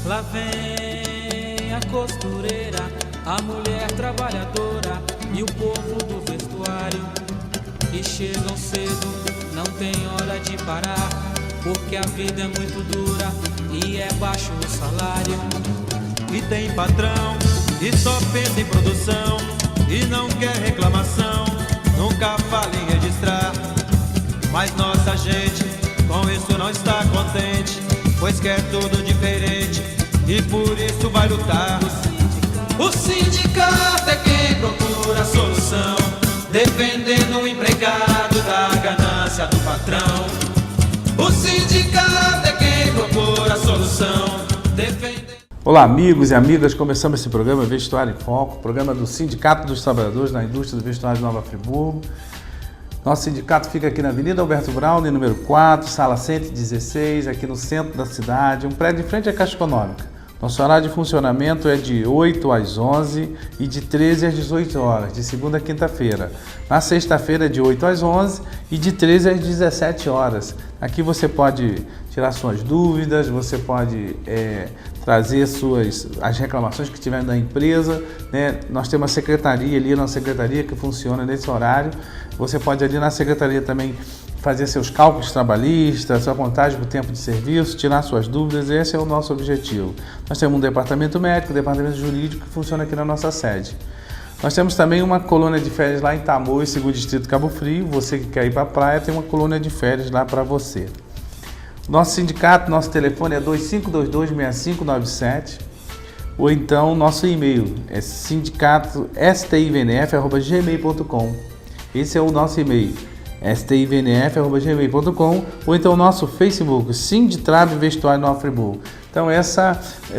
Lá vem a costureira, a mulher trabalhadora e o povo do vestuário, que chegam cedo, não tem hora de parar, porque a vida é muito dura e é baixo o salário. E tem patrão que só pensa em produção e não quer reclamação, nunca fala em registrar. Mas nossa gente com isso não está contente, pois quer tudo diferente e por isso vai lutar. O sindicato é quem procura a solução, defendendo o empregado da ganância do patrão. O sindicato é quem procura a solução, defendendo... Olá amigos e amigas, começamos esse programa Vestuário em Foco, programa do Sindicato dos Trabalhadores da Indústria do Vestuário de Nova Friburgo. Nosso sindicato fica aqui na Avenida Alberto Braune, número 4, sala 116, aqui no centro da cidade, um prédio em frente à Caixa Econômica. Nosso horário de funcionamento é de 8 às 11 e de 13 às 18 horas, de segunda a quinta-feira. Na sexta-feira é de 8 às 11 e de 13 às 17 horas. Aqui você pode tirar suas dúvidas, você pode trazer as reclamações que tiver da empresa, né? Nós temos uma secretaria ali, nossa secretaria que funciona nesse horário. Você pode ali na secretaria também fazer seus cálculos trabalhistas, sua contagem do tempo de serviço, tirar suas dúvidas, esse é o nosso objetivo. Nós temos um departamento médico, um departamento jurídico que funciona aqui na nossa sede. Nós temos também uma colônia de férias lá em Tamoios, segundo distrito Cabo Frio. Você que quer ir para a praia, tem uma colônia de férias lá para você. Nosso sindicato, nosso telefone é 2522-6597, ou então nosso e-mail é sindicato.stivnf@gmail.com. Esse é o nosso e-mail, stivnf@gmail.com, ou então o nosso Facebook, Sinditrab Vestuário Nova Friburgo. Então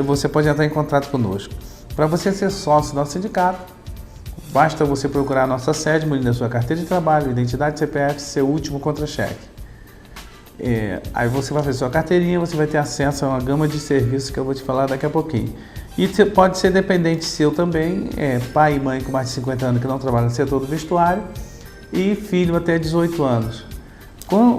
você pode entrar em contato conosco. Para você ser sócio do nosso sindicato, basta você procurar a nossa sede, munir sua carteira de trabalho, identidade CPF, seu último contra-cheque. Aí você vai fazer sua carteirinha, você vai ter acesso a uma gama de serviços que eu vou te falar daqui a pouquinho. E pode ser dependente seu também, pai e mãe com mais de 50 anos que não trabalham no setor do vestuário, e filho até 18 anos.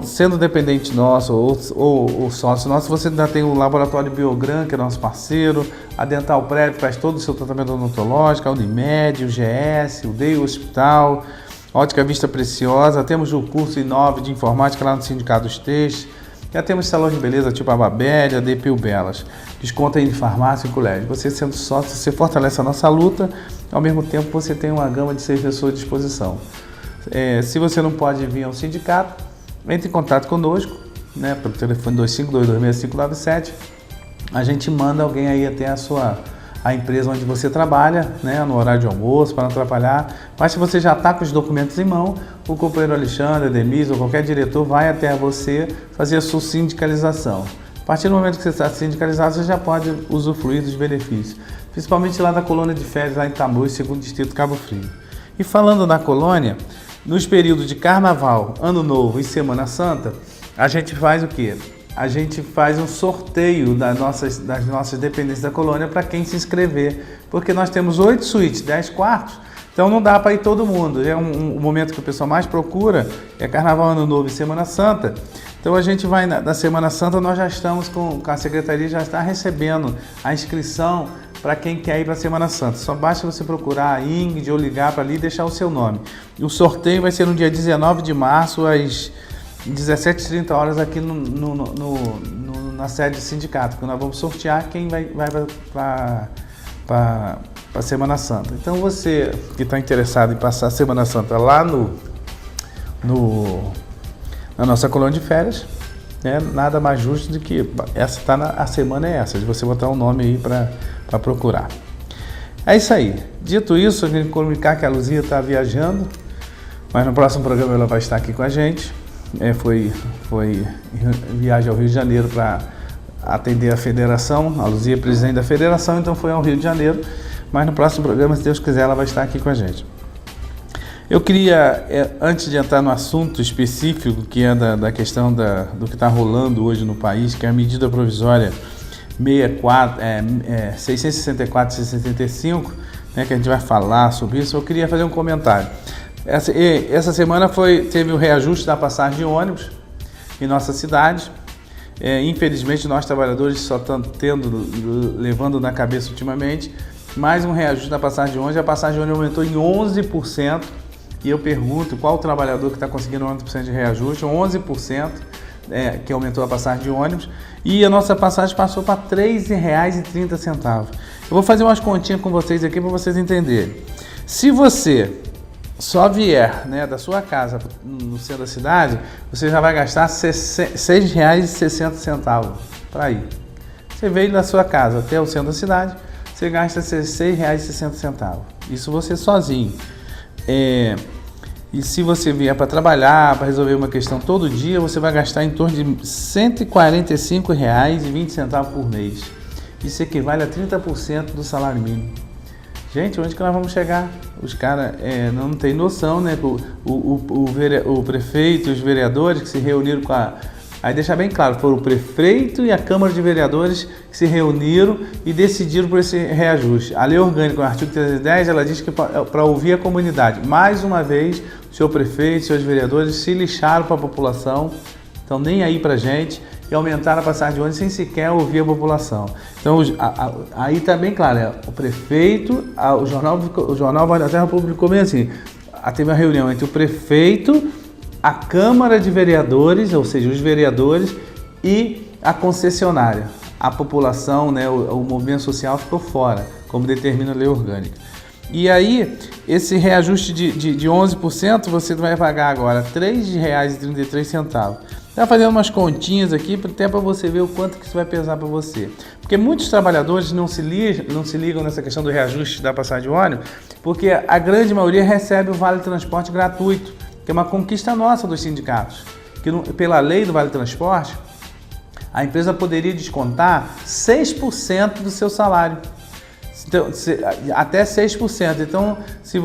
Sendo dependente nosso ou sócio nosso, você ainda tem o Laboratório Biogran, que é nosso parceiro, a Dental Prep faz todo o seu tratamento odontológico, a Unimed, o GS, o DEI Hospital, a Ótica Vista Preciosa, temos o curso Inove de Informática lá no Sindicato dos Textos, já temos salões de beleza tipo a Babélia, a DPU Belas, desconto em farmácia e colégio. Você sendo sócio, você fortalece a nossa luta, ao mesmo tempo você tem uma gama de serviços à sua disposição. Se você não pode vir ao sindicato, entre em contato conosco, né, pelo telefone 2522-6597. A gente manda alguém aí até a empresa onde você trabalha, né, no horário de almoço, para não atrapalhar. Mas se você já está com os documentos em mão, o companheiro Alexandre, Demis ou qualquer diretor vai até você fazer a sua sindicalização. A partir do momento que você está sindicalizado, você já pode usufruir dos benefícios, principalmente lá da colônia de férias, lá em Tamoios, segundo distrito Cabo Frio. E falando da colônia, nos períodos de Carnaval, Ano Novo e Semana Santa, a gente faz o quê? A gente faz um sorteio das nossas dependências da colônia para quem se inscrever, porque nós temos 8 suítes, 10 quartos, então não dá para ir todo mundo. É um momento que o pessoal mais procura, é Carnaval, Ano Novo e Semana Santa. Então a gente vai na Semana Santa, nós já estamos com a secretaria, já está recebendo a inscrição para quem quer ir para a Semana Santa. Só basta você procurar a Ingrid ou ligar para ali e deixar o seu nome. O sorteio vai ser no dia 19 de março, às 17h30 aqui na sede do sindicato, que nós vamos sortear quem vai para a Semana Santa. Então você que está interessado em passar a Semana Santa lá na nossa colônia de férias, nada mais justo do que a semana é essa, de você botar um nome aí para procurar. É isso aí. Dito isso, eu queria comunicar que a Luzia está viajando, mas no próximo programa ela vai estar aqui com a gente. Foi viagem ao Rio de Janeiro para atender a federação. A Luzia é presidente da federação, então foi ao Rio de Janeiro, mas no próximo programa, se Deus quiser, ela vai estar aqui com a gente. Eu queria, antes de entrar no assunto específico, que é da questão do que está rolando hoje no país, que é a medida provisória 664-675, né, que a gente vai falar sobre isso, eu queria fazer um comentário. Essa semana teve o reajuste da passagem de ônibus em nossa cidade. Infelizmente, nós trabalhadores só estamos levando na cabeça ultimamente mais um reajuste da passagem de ônibus. A passagem de ônibus aumentou em 11%. E eu pergunto qual o trabalhador que está conseguindo 11% de reajuste, 11%, que aumentou a passagem de ônibus, e a nossa passagem passou para R$ 3,30. Eu vou fazer umas continhas com vocês aqui para vocês entenderem. Se você só vier, né, da sua casa no centro da cidade, você já vai gastar R$ 6,60 para ir. Você veio da sua casa até o centro da cidade, você gasta R$ 6,60. Isso você sozinho. E se você vier para trabalhar, para resolver uma questão todo dia, você vai gastar em torno de R$ 145,20 por mês. Isso equivale a 30% do salário mínimo. Gente, onde que nós vamos chegar? Os caras não têm noção, né? O prefeito e os vereadores que se reuniram com a... Aí deixa bem claro, foram o prefeito e a Câmara de Vereadores que se reuniram e decidiram por esse reajuste. A lei orgânica, no artigo 310, ela diz que para ouvir a comunidade. Mais uma vez, o senhor prefeito e seus vereadores se lixaram para a população, estão nem aí para a gente, e aumentaram a passagem de ônibus sem sequer ouvir a população. Então, aí está bem claro, o prefeito, o jornal Voz da Terra publicou bem assim, teve uma reunião entre o prefeito, a Câmara de Vereadores, ou seja, os vereadores, e a concessionária. A população, né, o movimento social ficou fora, como determina a lei orgânica. E aí, esse reajuste de 11%, você vai pagar agora R$ 3,33. Está fazendo umas continhas aqui, até para você ver o quanto que isso vai pesar para você. Porque muitos trabalhadores não se ligam nessa questão do reajuste da passagem de ônibus, porque a grande maioria recebe o Vale Transporte gratuito, que é uma conquista nossa dos sindicatos, que pela lei do Vale Transporte, a empresa poderia descontar 6% do seu salário, então, até 6%. Então, se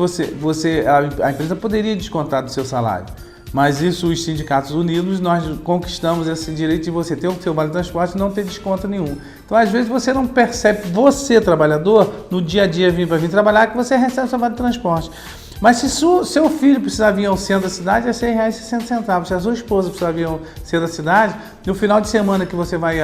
a empresa poderia descontar do seu salário, mas isso os sindicatos unidos, nós conquistamos esse direito de você ter o seu Vale Transporte e não ter desconto nenhum. Então, às vezes, você não percebe, você trabalhador, no dia a dia vir trabalhar, que você recebe o seu Vale Transporte. Mas se seu filho precisar vir ao centro da cidade, é R$ 6,60. Se a sua esposa precisar vir ao centro da cidade, no final de semana que você vai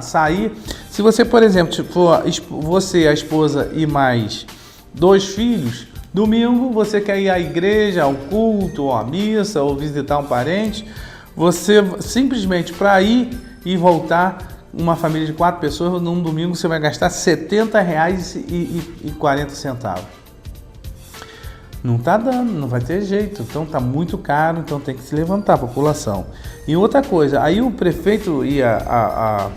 sair, se você, por exemplo, for você, a esposa e mais 2 filhos, domingo você quer ir à igreja, ao culto, ou à missa, ou visitar um parente, você simplesmente para ir e voltar, uma família de 4 pessoas, num domingo você vai gastar R$ 70,40. Não está dando, não vai ter jeito, então está muito caro, então tem que se levantar a população. E outra coisa, aí o prefeito e a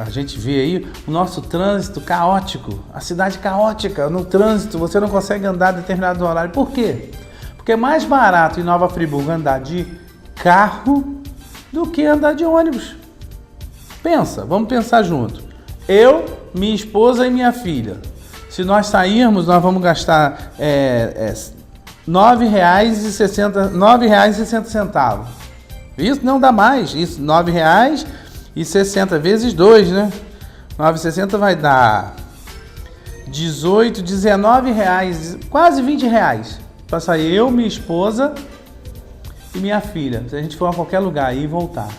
gente vê aí o nosso trânsito caótico, a cidade caótica, no trânsito você não consegue andar em determinado horário. Por quê? Porque é mais barato em Nova Friburgo andar de carro do que andar de ônibus. Pensa, vamos pensar junto. Eu, minha esposa e minha filha. Se nós sairmos, nós vamos gastar R$ 9,60. Isso não dá mais. Isso, R$ 9,60 vezes 2, né? 9,60 vai dar 18, 19 reais, quase 20 reais. Para sair eu, minha esposa e minha filha. Se a gente for a qualquer lugar aí e voltar.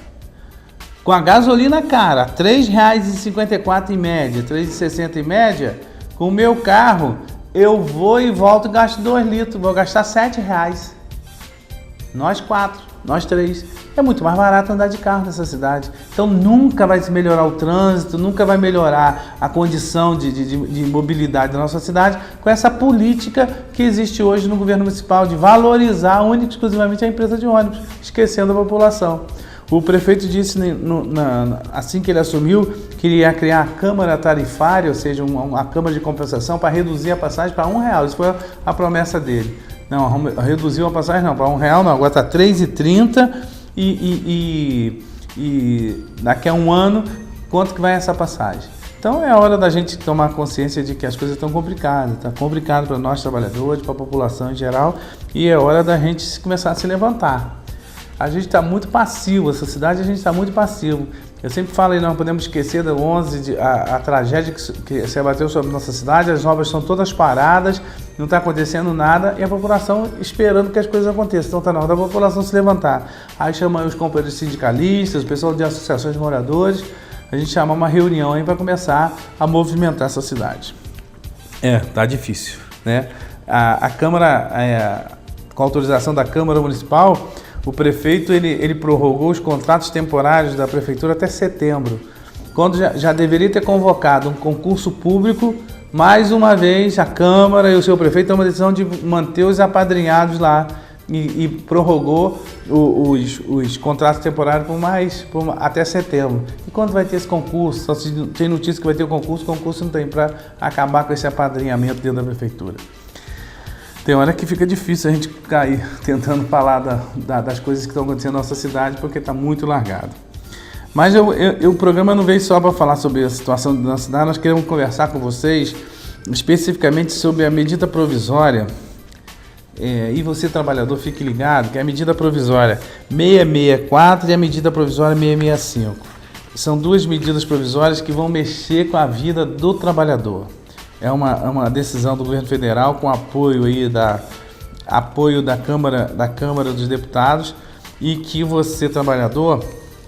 Com a gasolina cara, R$ 3,54 em média, R$ 3,60 em média. Com o meu carro, eu vou e volto e gasto 2 litros, vou gastar R$ 7,00. Nós 4, nós 3. É muito mais barato andar de carro nessa cidade. Então nunca vai se melhorar o trânsito, nunca vai melhorar a condição de mobilidade da nossa cidade com essa política que existe hoje no governo municipal de valorizar única e exclusivamente a empresa de ônibus, esquecendo a população. O prefeito disse, assim que ele assumiu, que ele ia criar a Câmara Tarifária, ou seja, uma Câmara de compensação para reduzir a passagem para R$1. Isso foi a promessa dele. Não, reduziu a passagem não, para R$1 não, agora está R$3,30 e daqui a um ano, quanto que vai essa passagem? Então é hora da gente tomar consciência de que as coisas estão complicadas, está complicado para nós trabalhadores, para a população em geral, e é hora da gente começar a se levantar. A gente está muito passivo, essa cidade a gente está muito passivo. Eu sempre falo aí, não podemos esquecer do 11, a tragédia que se abateu sobre nossa cidade, as obras estão todas paradas, não está acontecendo nada e a população esperando que as coisas aconteçam. Então está na hora da população se levantar. Aí chama os companheiros sindicalistas, o pessoal de associações de moradores, a gente chama uma reunião aí para começar a movimentar essa cidade. Tá difícil, né? A Câmara, com a autorização da Câmara Municipal, o prefeito ele prorrogou os contratos temporários da prefeitura até setembro, quando já deveria ter convocado um concurso público. Mais uma vez a Câmara e o seu prefeito tomaram a decisão de manter os apadrinhados lá e prorrogou os contratos temporários até setembro. E quando vai ter esse concurso? Só se tem notícia que vai ter o concurso não tem, para acabar com esse apadrinhamento dentro da prefeitura. Tem hora que fica difícil a gente cair tentando falar das coisas que estão acontecendo na nossa cidade, porque está muito largado. Mas o programa não veio só para falar sobre a situação da nossa cidade, nós queremos conversar com vocês especificamente sobre a medida provisória. E você, trabalhador, fique ligado que a medida provisória 664 e a medida provisória 665 são duas medidas provisórias que vão mexer com a vida do trabalhador. É uma decisão do governo federal com apoio da Câmara dos Deputados e que você, trabalhador,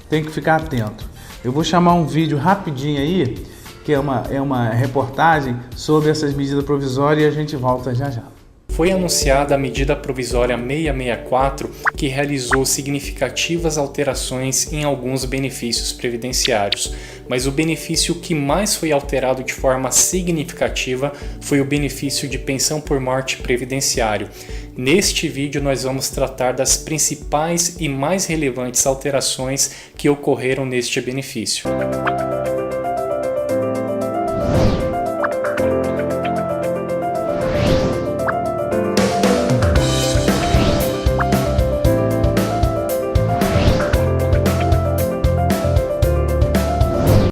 tem que ficar atento. Eu vou chamar um vídeo rapidinho aí, que é uma reportagem sobre essas medidas provisórias e a gente volta já já. Foi anunciada a medida provisória 664, que realizou significativas alterações em alguns benefícios previdenciários, mas o benefício que mais foi alterado de forma significativa foi o benefício de pensão por morte previdenciário. Neste vídeo nós vamos tratar das principais e mais relevantes alterações que ocorreram neste benefício.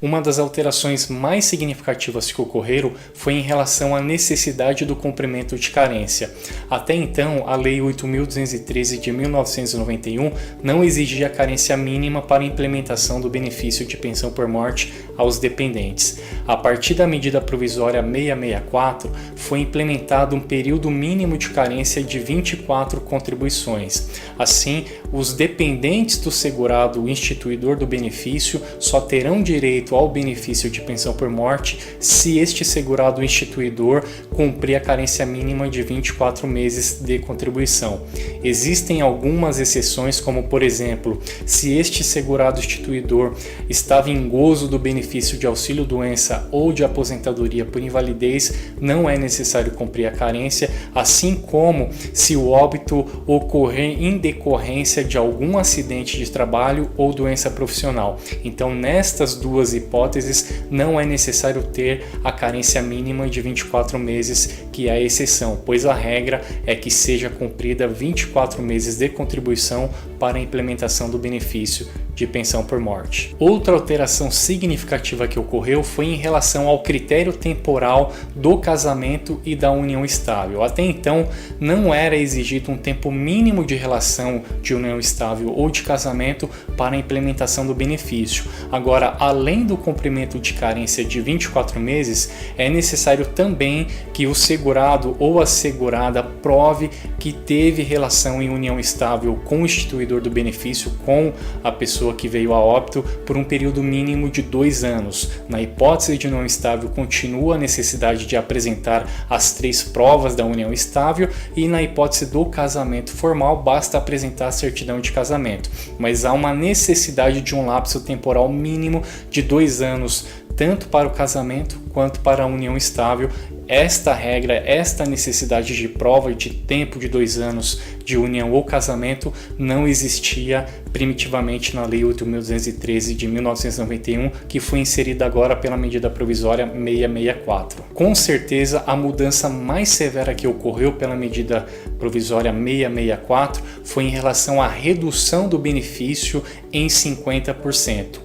Uma das alterações mais significativas que ocorreram foi em relação à necessidade do cumprimento de carência. Até então, a Lei 8.213 de 1991 não exigia carência mínima para a implementação do benefício de pensão por morte aos dependentes. A partir da medida provisória 664, foi implementado um período mínimo de carência de 24 contribuições. Assim, os dependentes do segurado instituidor do benefício só terão direito ao benefício de pensão por morte se este segurado instituidor cumprir a carência mínima de 24 meses de contribuição. Existem algumas exceções, como por exemplo, se este segurado instituidor estava em gozo do benefício de auxílio-doença ou de aposentadoria por invalidez, não é necessário cumprir a carência, assim como se o óbito ocorrer em decorrência de algum acidente de trabalho ou doença profissional. Então, nestas duas hipóteses, não é necessário ter a carência mínima de 24 meses, que é a exceção, pois a regra é que seja cumprida 24 meses de contribuição para a implementação do benefício de pensão por morte. Outra alteração significativa que ocorreu foi em relação ao critério temporal do casamento e da união estável. Até então, não era exigido um tempo mínimo de relação de união estável ou de casamento para a implementação do benefício. Agora, além do cumprimento de carência de 24 meses, é necessário também que o segurado ou a segurada prove que teve relação em união estável com o instituidor do benefício, com a pessoa que veio a óbito, por um período mínimo de 2 anos. Na hipótese de união estável, continua a necessidade de apresentar as 3 provas da união estável, e na hipótese do casamento formal, basta apresentar a certidão de casamento. Mas há uma necessidade de um lapso temporal mínimo de 2 anos, tanto para o casamento quanto para a união estável. Esta regra, esta necessidade de prova de tempo de 2 anos de união ou casamento não existia primitivamente na Lei 8.213 de 1991, que foi inserida agora pela medida provisória 664. Com certeza, a mudança mais severa que ocorreu pela medida provisória 664 foi em relação à redução do benefício em 50%.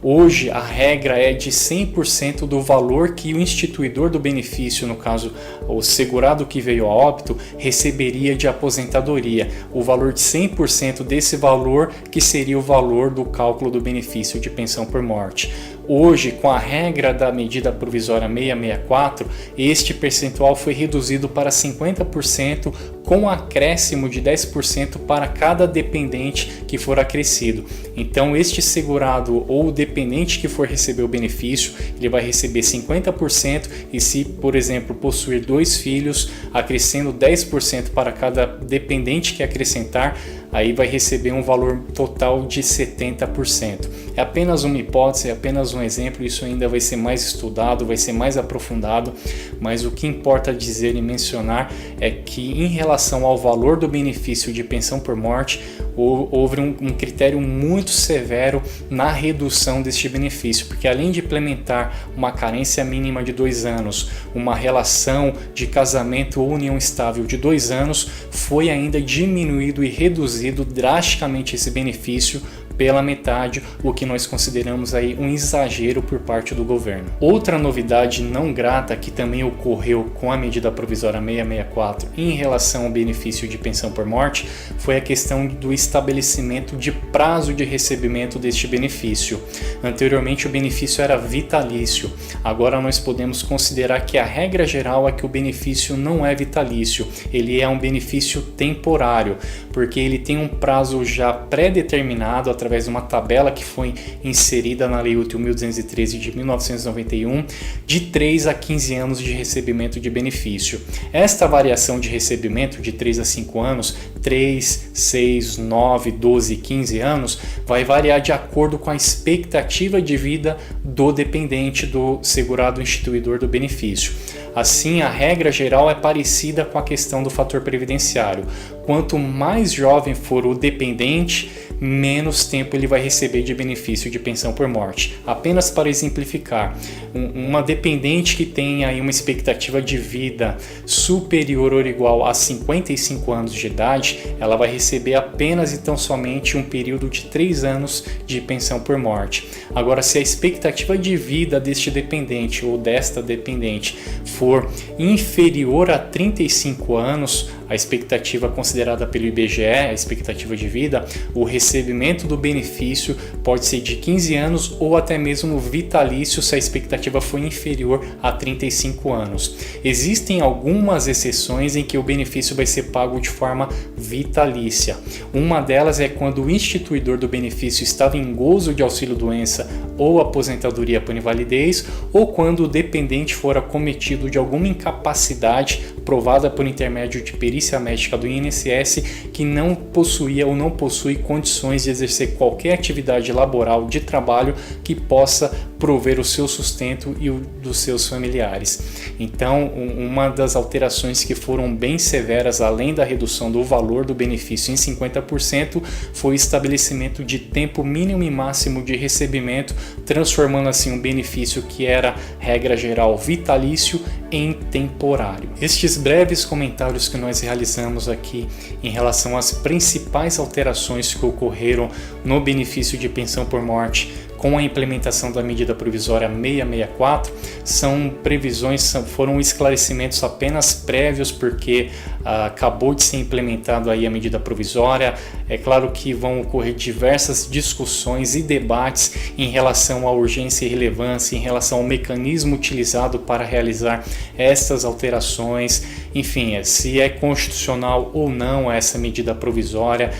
Hoje a regra é de 100% do valor que o instituidor do benefício, no caso o segurado que veio a óbito, receberia de aposentadoria. O valor de 100% desse valor que seria o valor do cálculo do benefício de pensão por morte. Hoje, com a regra da medida provisória 664, este percentual foi reduzido para 50%, com acréscimo de 10% para cada dependente que for acrescido. Então, este segurado ou dependente que for receber o benefício, ele vai receber 50%, e se, por exemplo, possuir 2 filhos, acrescendo 10% para cada dependente que acrescentar, aí vai receber um valor total de 70%. É apenas uma hipótese, é apenas um exemplo, isso ainda vai ser mais estudado, vai ser mais aprofundado, mas o que importa dizer e mencionar é que, em relação ao valor do benefício de pensão por morte, houve um critério muito severo na redução deste benefício, porque além de implementar uma carência mínima de 2 anos, uma relação de casamento ou união estável de 2 anos, foi ainda diminuído e reduzido drasticamente esse benefício pela metade, o que nós consideramos aí um exagero por parte do governo. Outra novidade não grata que também ocorreu com a medida provisória 664 em relação ao benefício de pensão por morte foi a questão do estabelecimento de prazo de recebimento deste benefício. Anteriormente o benefício era vitalício, agora nós podemos considerar que a regra geral é que o benefício não é vitalício, ele é um benefício temporário, porque ele tem um prazo já pré-determinado através de uma tabela que foi inserida na Lei 8.213 de 1991, de 3 a 15 anos de recebimento de benefício. Esta variação de recebimento de 3 a 5 anos, 3, 6, 9, 12 e 15 anos, vai variar de acordo com a expectativa de vida do dependente do segurado instituidor do benefício. Assim, a regra geral é parecida com a questão do fator previdenciário. Quanto mais jovem for o dependente, menos tempo ele vai receber de benefício de pensão por morte. Apenas para exemplificar, uma dependente que tenha aí uma expectativa de vida superior ou igual a 55 anos de idade, ela vai receber apenas e tão somente um período de 3 anos de pensão por morte. Agora, se a expectativa de vida deste dependente ou desta dependente for inferior a 35 anos, a expectativa considerada pelo IBGE, a expectativa de vida, o recebimento do benefício pode ser de 15 anos ou até mesmo vitalício se a expectativa for inferior a 35 anos. Existem algumas exceções em que o benefício vai ser pago de forma vitalícia. Uma delas é quando o instituidor do benefício estava em gozo de auxílio-doença ou aposentadoria por invalidez, ou quando o dependente for acometido de alguma incapacidade provada por intermédio de perícia médica do INSS que não possuía ou não possui condições de exercer qualquer atividade laboral de trabalho que possa prover o seu sustento e o dos seus familiares. Então, uma das alterações que foram bem severas, além da redução do valor do benefício em 50%, foi o estabelecimento de tempo mínimo e máximo de recebimento, transformando assim um benefício que era, regra geral, vitalício em temporário. Estes breves comentários que nós realizamos aqui em relação às principais alterações que ocorreram no benefício de pensão por morte com a implementação da medida provisória 664 são previsões, foram esclarecimentos apenas prévios, porque acabou de ser implementado aí a medida provisória. É claro que vão ocorrer diversas discussões e debates em relação à urgência e relevância, em relação ao mecanismo utilizado para realizar estas alterações, enfim, se é constitucional ou não essa medida provisória,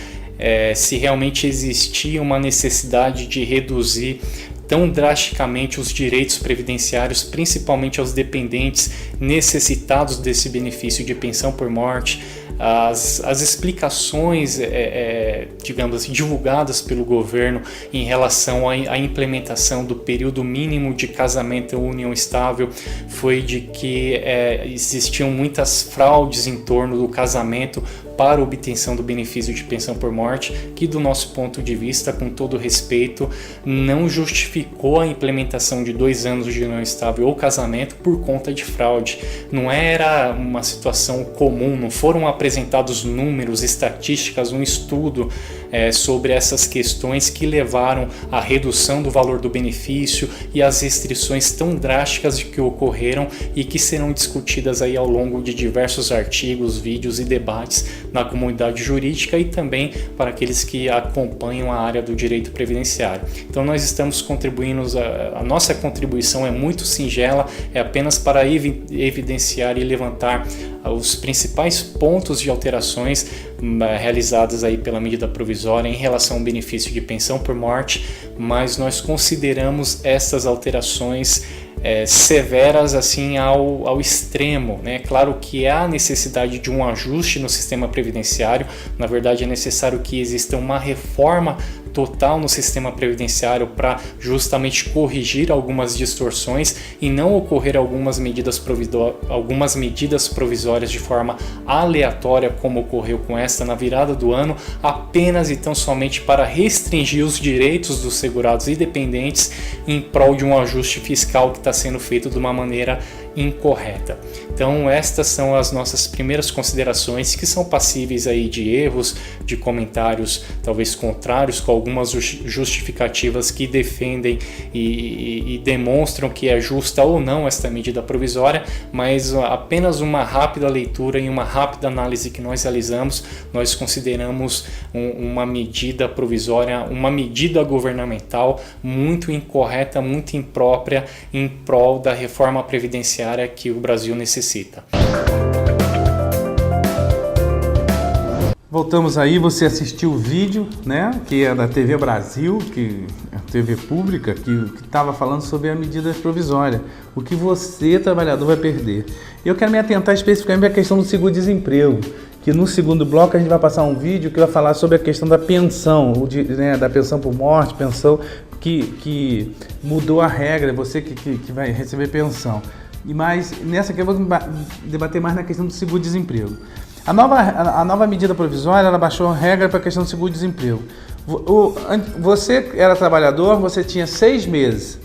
se realmente existia uma necessidade de reduzir tão drasticamente os direitos previdenciários, principalmente aos dependentes necessitados desse benefício de pensão por morte. As explicações, digamos assim, divulgadas pelo governo em relação à implementação do período mínimo de casamento ou união estável foi de que existiam muitas fraudes em torno do casamento para obtenção do benefício de pensão por morte, que do nosso ponto de vista, com todo respeito, não justificou a implementação de 2 anos de união estável ou casamento por conta de fraude. Não era uma situação comum, não foram apresentados números, estatísticas, um estudo sobre essas questões que levaram à redução do valor do benefício e as restrições tão drásticas que ocorreram e que serão discutidas aí ao longo de diversos artigos, vídeos e debates na comunidade jurídica e também para aqueles que acompanham a área do direito previdenciário. Então nós estamos contribuindo, a nossa contribuição é muito singela, é apenas para evidenciar e levantar os principais pontos de alterações realizadas aí pela medida provisória em relação ao benefício de pensão por morte, mas nós consideramos essas alterações severas assim ao extremo, né? Claro que há necessidade de um ajuste no sistema previdenciário, na verdade é necessário que exista uma reforma total no sistema previdenciário para justamente corrigir algumas distorções e não ocorrer algumas medidas provisórias de forma aleatória, como ocorreu com esta na virada do ano, apenas e tão somente para restringir os direitos dos segurados e dependentes em prol de um ajuste fiscal que está sendo feito de uma maneira incorreta. Então estas são as nossas primeiras considerações, que são passíveis aí de erros, de comentários talvez contrários, com algumas justificativas que defendem e demonstram que é justa ou não esta medida provisória, mas apenas uma rápida leitura e uma rápida análise que nós realizamos, nós consideramos uma medida provisória, uma medida governamental muito incorreta, muito imprópria em prol da reforma previdenciária que o Brasil necessita. Voltamos aí, você assistiu o vídeo, né, que é da TV Brasil, que é a TV pública, que estava falando sobre a medida provisória, o que você, trabalhador, vai perder. Eu quero me atentar especificamente à questão do seguro-desemprego, que no segundo bloco a gente vai passar um vídeo que vai falar sobre a questão da pensão, da pensão por morte, pensão que mudou a regra, você que vai receber pensão. Mas nessa aqui eu vou debater mais na questão do seguro-desemprego. A nova medida provisória, ela baixou a regra para a questão do seguro-desemprego. Você era trabalhador, você tinha 6 meses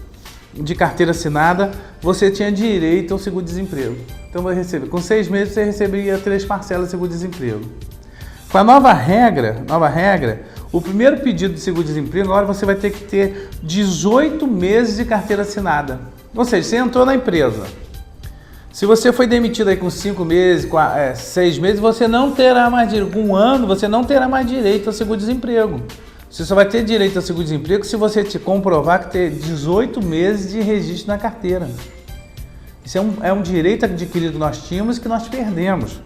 de carteira assinada, você tinha direito ao seguro-desemprego. Então, com 6 meses você receberia 3 parcelas de seguro-desemprego. Com a nova regra, o primeiro pedido de seguro-desemprego, agora você vai ter que ter 18 meses de carteira assinada. Ou seja, você entrou na empresa. Se você foi demitido aí com 5 meses, 6 meses, você não terá mais direito. Com 1 ano, você não terá mais direito ao seguro-desemprego. Você só vai ter direito ao seguro-desemprego se você te comprovar que tem 18 meses de registro na carteira. Isso é um direito adquirido que nós tínhamos e que nós perdemos.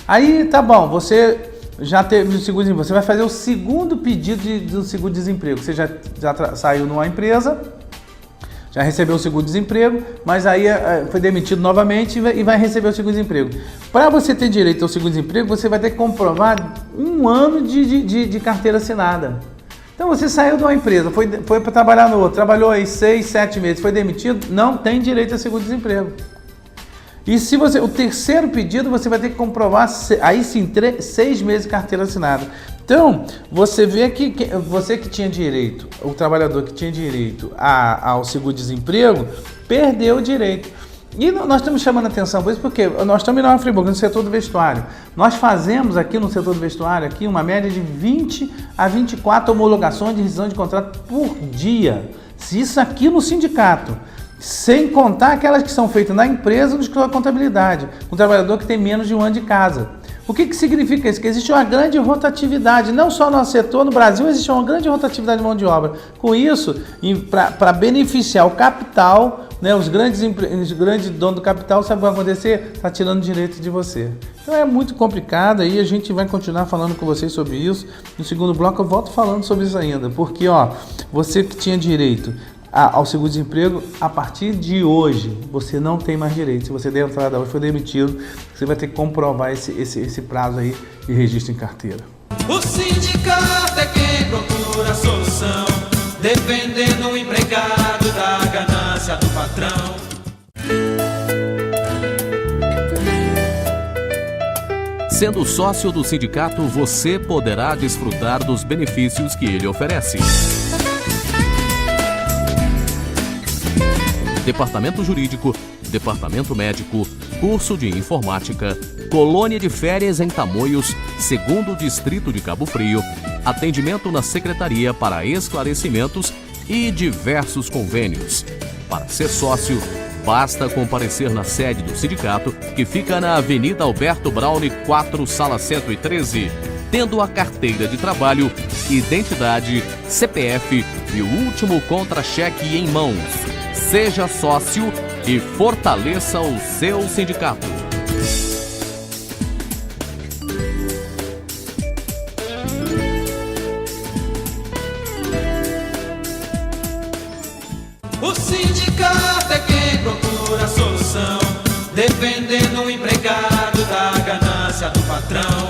Aí, tá bom, você já teve o seguro-desemprego, você vai fazer o segundo pedido do seguro-desemprego. Você já saiu numa empresa, já recebeu o seguro-desemprego, mas aí foi demitido novamente e vai receber o seguro-desemprego. Para você ter direito ao seguro-desemprego, você vai ter que comprovar 1 ano de carteira assinada. Então você saiu de uma empresa, foi para trabalhar no outro, trabalhou aí 6, 7 meses, foi demitido, não tem direito a seguro-desemprego. E se o terceiro pedido, você vai ter que comprovar, aí sim, 6 meses de carteira assinada. Então, você vê que você que tinha direito, o trabalhador que tinha direito ao seguro-desemprego, perdeu o direito. E nós estamos chamando a atenção por isso porque nós estamos em Nova Friburgo, no setor do vestuário. Nós fazemos aqui no setor do vestuário uma média de 20 a 24 homologações de rescisão de contrato por dia. Isso aqui no sindicato. Sem contar aquelas que são feitas na empresa ou no escritório de contabilidade, um trabalhador que tem menos de 1 ano de casa. O que significa isso? Que existe uma grande rotatividade, não só no nosso setor, no Brasil existe uma grande rotatividade de mão de obra. Com isso, para beneficiar o capital, né, os grandes donos do capital, sabe o que vai acontecer? Está tirando direito de você. Então é muito complicado e a gente vai continuar falando com vocês sobre isso. No segundo bloco eu volto falando sobre isso ainda, porque você que tinha direito ao seguro-desemprego, a partir de hoje, você não tem mais direito. Se você der entrada hoje, foi demitido, você vai ter que comprovar esse prazo aí de registro em carteira. O sindicato é quem procura a solução, defendendo o empregado da ganância do patrão. Sendo sócio do sindicato, você poderá desfrutar dos benefícios que ele oferece. Departamento Jurídico, departamento médico, curso de informática, colônia de férias em Tamoios, 2º Distrito de Cabo Frio, atendimento na secretaria para esclarecimentos e diversos convênios. Para ser sócio, basta comparecer na sede do sindicato, que fica na Avenida Alberto Braune 4, Sala 113, tendo a carteira de trabalho, identidade, CPF e o último contra-cheque em mãos. Seja sócio e fortaleça o seu sindicato. O sindicato é quem procura a solução, defendendo o empregado da ganância do patrão.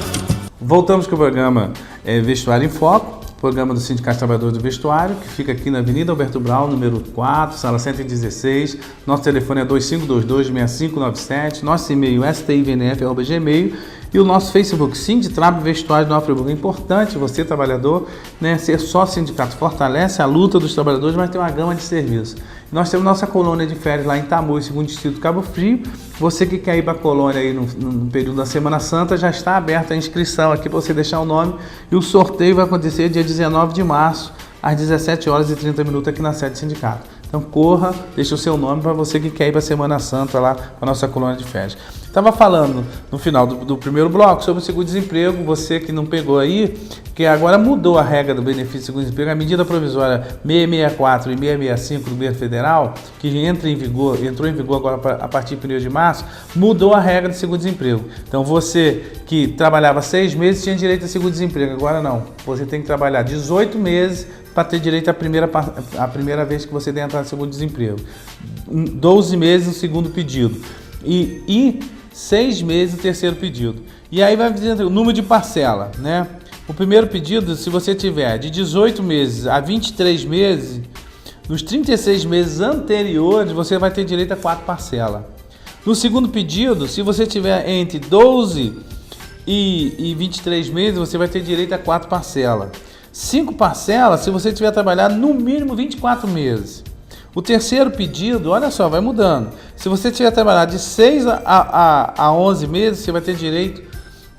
Voltamos com o programa Vestuário em Foco, programa do Sindicato Trabalhadores do Vestuário, que fica aqui na Avenida Alberto Braune, número 4, sala 116. Nosso telefone é 2522-6597, nosso e-mail é stivnf@gmail e o nosso Facebook, Sinditrab Vestuário do Nova Friburgo. É importante você, trabalhador, ser só sindicato, fortalece a luta dos trabalhadores, mas tem uma gama de serviços. Nós temos nossa colônia de férias lá em Tamoios, 2º Distrito Cabo Frio. Você que quer ir para a colônia aí no período da Semana Santa, já está aberta a inscrição aqui para você deixar o nome. E o sorteio vai acontecer dia 19 de março, às 17h30 aqui na sede do sindicato. Então corra, deixe o seu nome para você que quer ir para a Semana Santa lá para a nossa colônia de férias. Estava falando no final do primeiro bloco sobre o seguro-desemprego, você que não pegou aí, que agora mudou a regra do benefício de seguro-desemprego, a medida provisória 664 e 665 do governo federal, que entrou em vigor agora a partir de 1º de março, mudou a regra do seguro-desemprego. Então você que trabalhava 6 meses tinha direito a seguro-desemprego, agora não, você tem que trabalhar 18 meses para ter direito à primeira vez que você der entrada no seguro-desemprego, 12 meses no segundo pedido e 6 meses no terceiro pedido. E aí vai dizer o número de parcela, né? O primeiro pedido, se você tiver de 18 meses a 23 meses, nos 36 meses anteriores, você vai ter direito a 4 parcelas. No segundo pedido, se você tiver entre 12 e 23 meses, você vai ter direito a 4 parcelas. 5 parcelas se você tiver trabalhado no mínimo 24 meses. O terceiro pedido, olha só, vai mudando. Se você tiver trabalhado de 6 a 11 meses, você vai ter direito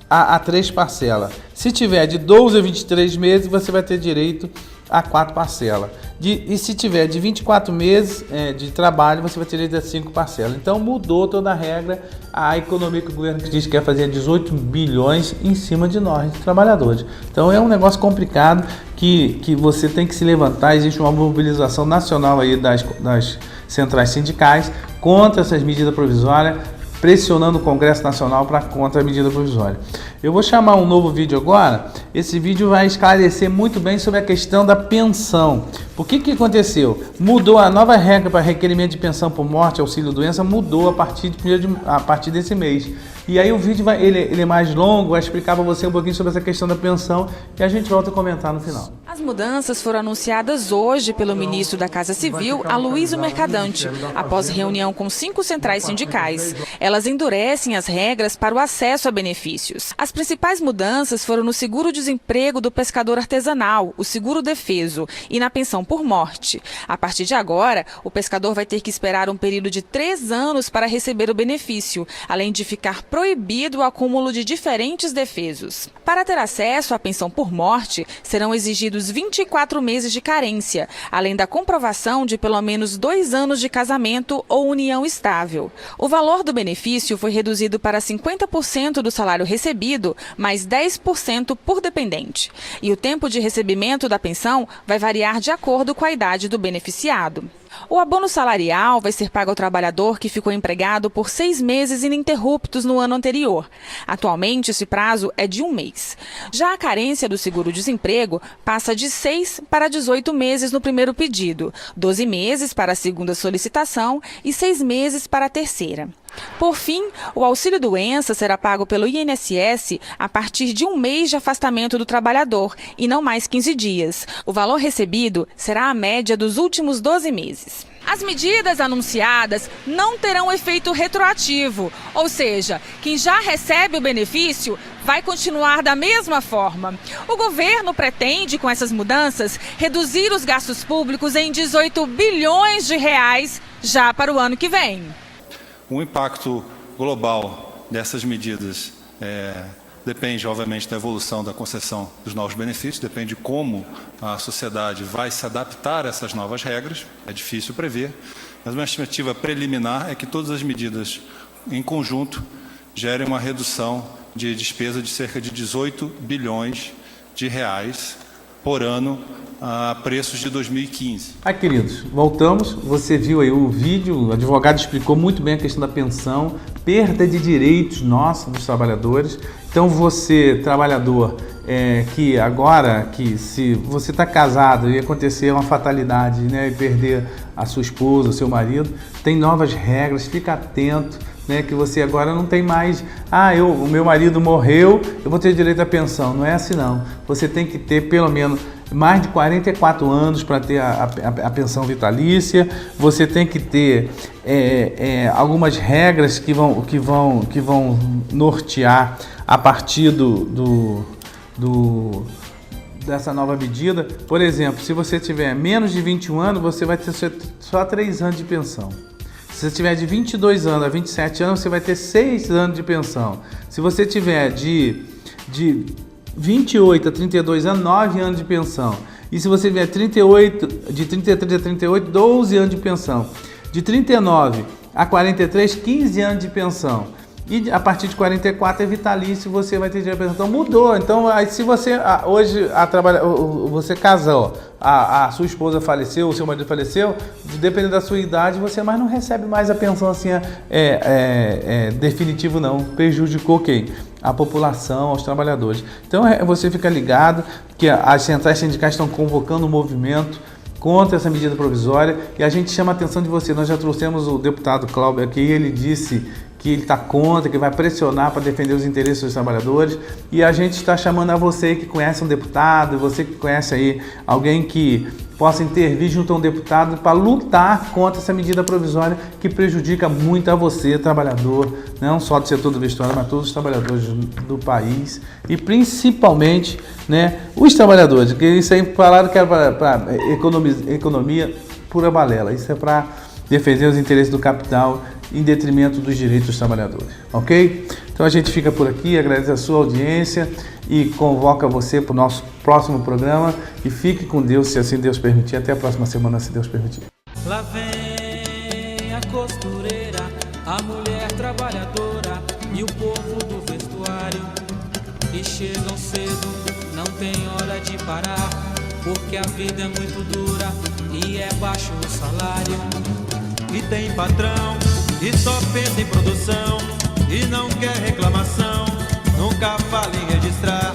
a 3 parcelas. Se tiver de 12 a 23 meses, você vai ter direito a 4 parcelas. E se tiver de 24 meses de trabalho, você vai ter direito a 5 parcelas. Então mudou toda a regra. A economia que o governo diz que quer fazer 18 bilhões em cima de nós, trabalhadores. Então é um negócio complicado que você tem que se levantar. Existe uma mobilização nacional aí das centrais sindicais contra essas medidas provisórias, pressionando o Congresso Nacional para contra a medida provisória. Eu vou chamar um novo vídeo agora. Esse vídeo vai esclarecer muito bem sobre a questão da pensão. Por que aconteceu? Mudou a nova regra para requerimento de pensão por morte, auxílio-doença, mudou a partir desse mês. E aí o vídeo ele é mais longo, vai explicar para você um pouquinho sobre essa questão da pensão e a gente volta a comentar no final. As mudanças foram anunciadas hoje pelo ministro da Casa Civil, Aloysio Mercadante, após reunião com 5 centrais sindicais. Elas endurecem as regras para o acesso a benefícios. As principais mudanças foram no seguro-desemprego do pescador artesanal, o seguro-defeso, e na pensão por morte. A partir de agora, o pescador vai ter que esperar um período de 3 anos para receber o benefício, além de ficar proibido o acúmulo de diferentes defesos. Para ter acesso à pensão por morte, serão exigidos 24 meses de carência, além da comprovação de pelo menos 2 anos de casamento ou união estável. O valor do benefício foi reduzido para 50% do salário recebido, mais 10% por dependente. E o tempo de recebimento da pensão vai variar de acordo com a idade do beneficiado. O abono salarial vai ser pago ao trabalhador que ficou empregado por 6 meses ininterruptos no ano anterior. Atualmente, esse prazo é de 1 mês. Já a carência do seguro-desemprego passa de 6 para 18 meses no primeiro pedido, 12 meses para a segunda solicitação e 6 meses para a terceira. Por fim, o auxílio-doença será pago pelo INSS a partir de 1 mês de afastamento do trabalhador e não mais 15 dias. O valor recebido será a média dos últimos 12 meses. As medidas anunciadas não terão efeito retroativo, ou seja, quem já recebe o benefício vai continuar da mesma forma. O governo pretende, com essas mudanças, reduzir os gastos públicos em 18 bilhões de reais já para o ano que vem. O impacto global dessas medidas depende, obviamente, da evolução da concessão dos novos benefícios, depende de como a sociedade vai se adaptar a essas novas regras, é difícil prever, mas uma estimativa preliminar é que todas as medidas em conjunto gerem uma redução de despesa de cerca de 18 bilhões de reais por ano a preços de 2015. Queridos, voltamos. Você viu aí o vídeo, o advogado explicou muito bem a questão da pensão, perda de direitos nossos dos trabalhadores. Então você, trabalhador, que se você está casado e acontecer uma fatalidade, né, e perder a sua esposa, o seu marido, tem novas regras, fica atento, né, que você agora não tem mais, o meu marido morreu, eu vou ter direito à pensão. Não é assim não. Você tem que ter pelo menos mais de 44 anos para ter a pensão vitalícia. Você tem que ter algumas regras que vão nortear a partir dessa nova medida. Por exemplo, se você tiver menos de 21 anos, você vai ter só 3 anos de pensão. Se você tiver de 22 anos a 27 anos, você vai ter 6 anos de pensão. Se você tiver de 28 a 32 anos, 9 anos de pensão. E se você tiver de 33 a 38, 12 anos de pensão. De 39 a 43, 15 anos de pensão. E a partir de 44 é vitalício, você vai ter direito à pensão. Então mudou. Então, aí, se você hoje você casou, a sua esposa faleceu, o seu marido faleceu, dependendo da sua idade, você mais não recebe mais a pensão assim definitivo não. Prejudicou quem? A população, aos trabalhadores. Então você fica ligado que as centrais sindicais estão convocando um movimento contra essa medida provisória e a gente chama a atenção de você. Nós já trouxemos o deputado Cláudio aqui, ele disse que ele está contra, que vai pressionar para defender os interesses dos trabalhadores, e a gente está chamando a você que conhece um deputado, você que conhece aí alguém que possa intervir junto a um deputado para lutar contra essa medida provisória que prejudica muito a você, trabalhador, não só do setor do vestuário, mas todos os trabalhadores do país e principalmente, né, os trabalhadores, que isso aí falaram que era para economia pura balela, isso é para defender os interesses do capital em detrimento dos direitos dos trabalhadores, ok? Então a gente fica por aqui, agradece a sua audiência e convoca você para o nosso próximo programa e fique com Deus, se assim Deus permitir. Até a próxima semana, se Deus permitir. Lá vem a costureira, a mulher trabalhadora e o povo do vestuário que chegam cedo, não tem hora de parar, porque a vida é muito dura e é baixo o salário. E tem patrão que só pensa em produção e não quer reclamação, nunca fala em registrar.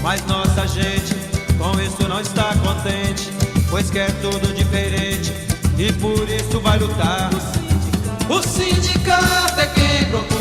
Mas nossa gente com isso não está contente, pois quer tudo diferente e por isso vai lutar. O sindicato é quem propõe